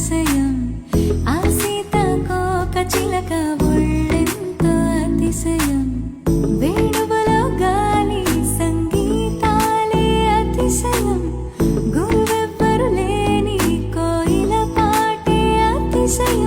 అతిశయం ఆ సీతాకోక చిలక ఒళ్ళెంతో అతిశయం వేణువులో గాలి సంగీతాలే అతిశయం గురువెవ్వరు లేని కోయిల పాటే అతిశయం